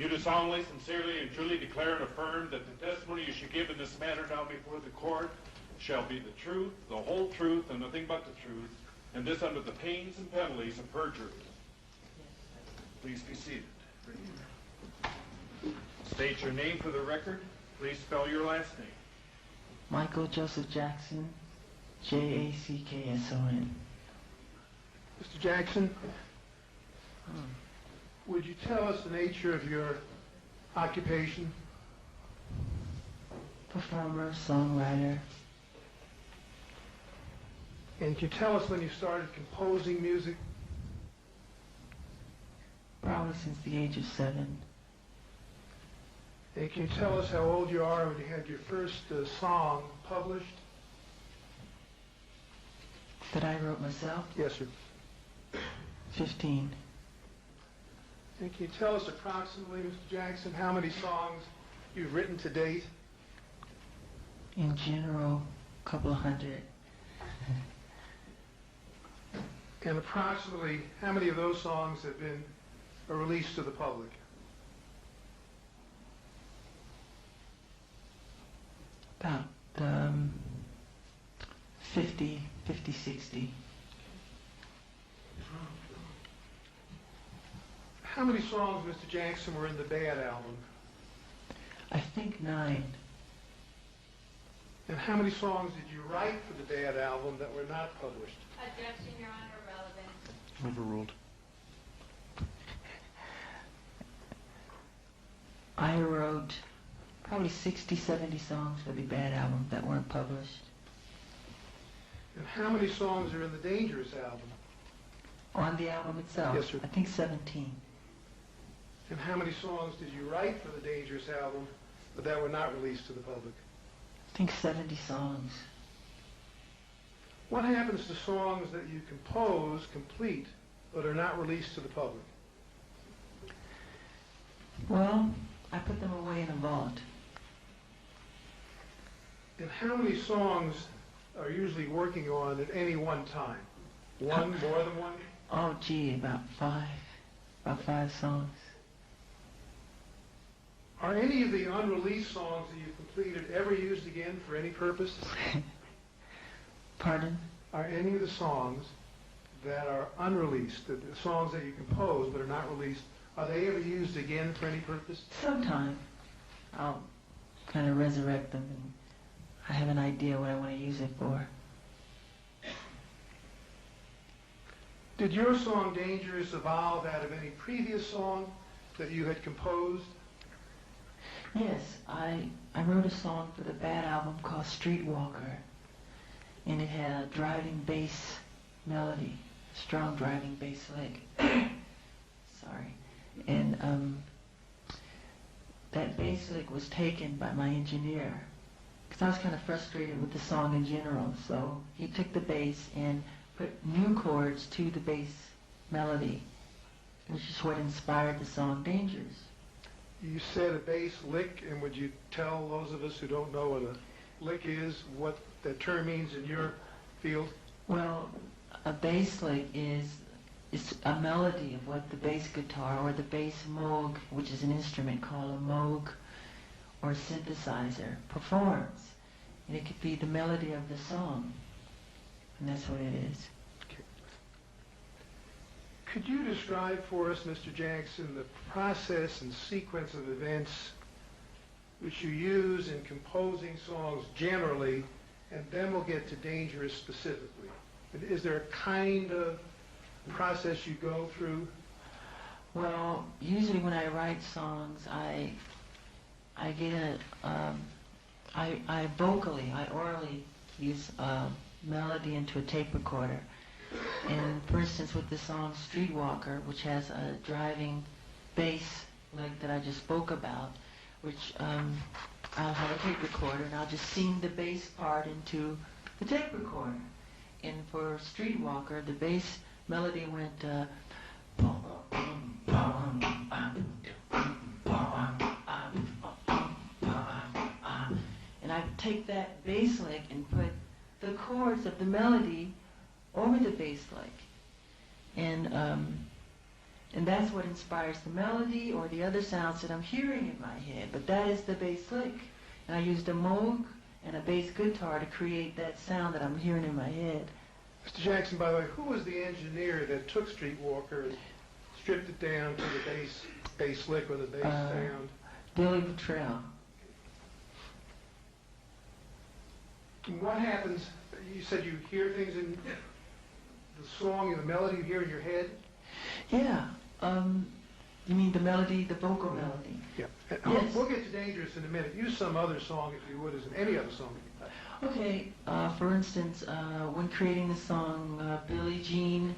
You do solemnly, sincerely, and truly declare and affirm that the testimony you should give in this matter now before the court shall be the truth, the whole truth, and nothing but the truth, and this under the pains and penalties of perjury. Please be seated. State your name for the record. Please spell your last name. Michael Joseph Jackson, Jackson. Mr. Jackson, would you tell us the nature of your occupation? Performer, songwriter. And can you tell us when you started composing music? Probably since the age of 7. And can you tell us how old you are when you had your first song published? That I wrote myself? Yes, sir. 15. And can you tell us approximately, Mr. Jackson, how many songs you've written to date? In general, a couple of hundred. And approximately how many of those songs have been released to the public? About 50, 60. How many songs, Mr. Jackson, were in the Bad album? I think 9. And how many songs did you write for the Bad album that were not published? Objection, Your Honor, relevant. Overruled. I wrote probably 60, 70 songs for the Bad album that weren't published. And how many songs are in the Dangerous album? On the album itself? Yes, sir. I think 17. And how many songs did you write for the Dangerous album but that were not released to the public? I think 70 songs. What happens to songs that you compose complete but are not released to the public? Well, I put them away in a vault. And how many songs are usually working on at any one time? One, more than one? Oh, gee, about 5. About 5 songs. Are any of the unreleased songs that you've completed ever used again for any purpose? Pardon? Are any of the songs that are unreleased, the songs that you compose but are not released, are they ever used again for any purpose? Sometime. I'll kind of resurrect them and I have an idea what I want to use it for. Did your song Dangerous evolve out of any previous song that you had composed? Yes, I wrote a song for the Bad album called Streetwalker, and it had a driving bass melody, strong driving bass lick. Sorry. And that bass lick was taken by my engineer, because I was kind of frustrated with the song in general, so he took the bass and put new chords to the bass melody, which is what inspired the song Dangerous. You said a bass lick, and would you tell those of us who don't know what a lick is, what that term means in your field? Well, a bass lick is a melody of what the bass guitar or the bass moog, which is an instrument called a moog or synthesizer, performs. And it could be the melody of the song, and that's what it is. Could you describe for us, Mr. Jackson, the process and sequence of events which you use in composing songs generally, and then we'll get to Dangerous specifically? Is there a kind of process you go through? Well, usually when I write songs, I get I orally use a melody into a tape recorder. And for instance, with the song Streetwalker, which has a driving bass lick that I just spoke about, which I'll have a tape recorder and I'll just sing the bass part into the tape recorder. And for Streetwalker, the bass melody went and I take that bass lick and put the chords of the melody over the bass lick. And And that's what inspires the melody or the other sounds that I'm hearing in my head. But that is the bass lick. And I used a Moog and a bass guitar to create that sound that I'm hearing in my head. Mr. Jackson, by the way, who was the engineer that took Streetwalker and stripped it down to the bass lick or the bass sound? Billy Bottrell. What happens, you said you hear things in the song and the melody you hear in your head? Yeah. You mean the melody, the vocal melody? Yeah. Yes. We'll get to Dangerous in a minute. Use some other song, if you would, as in any other song. Okay. For instance, when creating the song Billie Jean,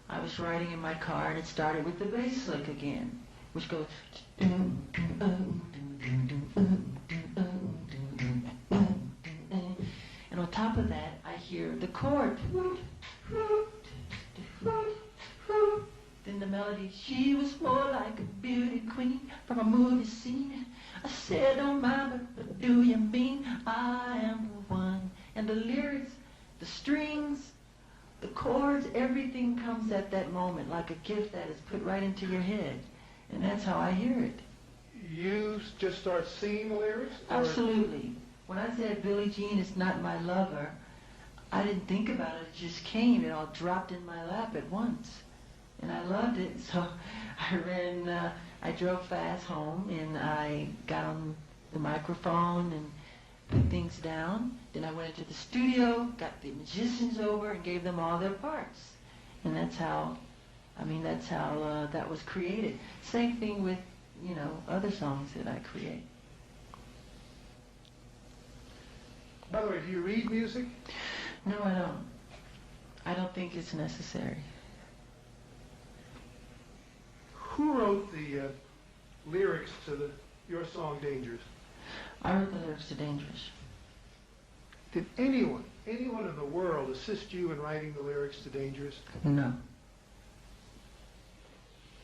I was riding in my car and it started with the bass lick again, which goes... And on top of that, I hear the chord. Then the melody, she was more like a beauty queen from a movie scene. I said, oh mama, what do you mean? I am the one. And the lyrics, the strings, the chords, everything comes at that moment like a gift that is put right into your head. And that's how I hear it. You just start singing the lyrics? Absolutely. When I said Billie Jean is not my lover, I didn't think about it. It just came. It all dropped in my lap at once. And I loved it. So I drove fast home and I got on the microphone and put things down. Then I went into the studio, got the musicians over and gave them all their parts. And that's how that was created. Same thing with, other songs that I create. By the way, do you read music? No, I don't. I don't think it's necessary. Who wrote the lyrics to your song Dangerous? I wrote the lyrics to Dangerous. Did anyone in the world assist you in writing the lyrics to Dangerous? No.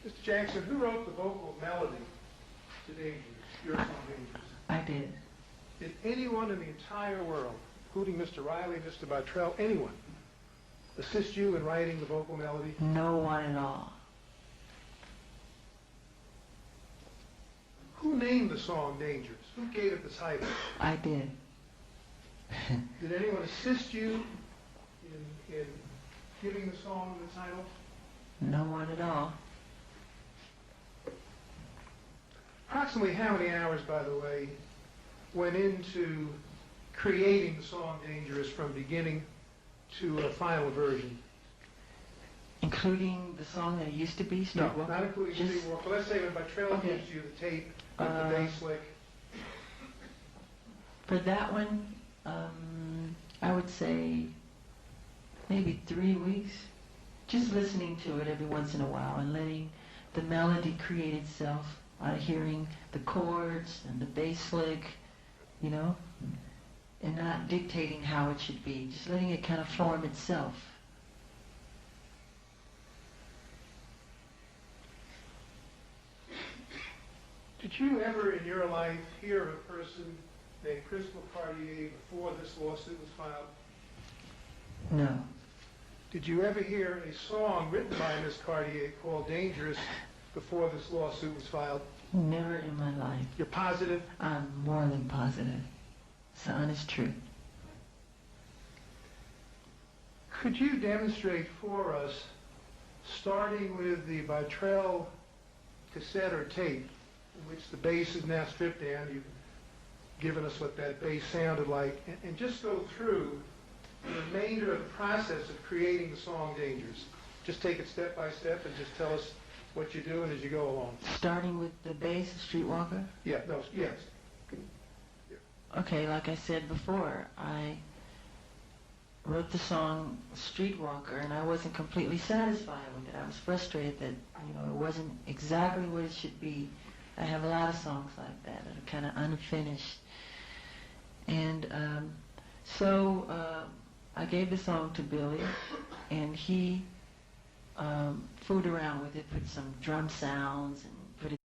Mr. Jackson, who wrote the vocal melody to Dangerous, your song Dangerous? I did. Did anyone in the entire world, including Mr. Riley, Mr. Bottrell, anyone, assist you in writing the vocal melody? No one at all. Who named the song Dangerous? Who gave it the title? I did. Did anyone assist you in giving the song the title? No one at all. Approximately how many hours, by the way, went into creating the song Dangerous from beginning to a final version? Including the song that it used to be, Streetwalker? No, not including Streetwalker. Let's say when Bottrell gives you the tape with the bass lick. For that one, I would say maybe 3 weeks. Just listening to it every once in a while and letting the melody create itself out of hearing the chords and the bass lick, and not dictating how it should be. Just letting it kind of form itself. Did you ever in your life hear of a person named Cristal Cartier before this lawsuit was filed? No. Did you ever hear a song written by Miss Cartier called Dangerous before this lawsuit was filed? Never in my life. You're positive? I'm more than positive. It's the honest truth. Could you demonstrate for us, starting with the Bottrell cassette or tape, in which the bass is now stripped down, you've given us what that bass sounded like, and just go through the remainder of the process of creating the song Dangerous. Just take it step by step and just tell us what you're doing as you go along. Starting with the bass of Streetwalker? Yeah, no, yes. Okay, like I said before, I wrote the song Streetwalker and I wasn't completely satisfied with it. I was frustrated that, it wasn't exactly what it should be. I have a lot of songs like that that are kind of unfinished. And so I gave the song to Billy and he fooled around with it, put some drum sounds and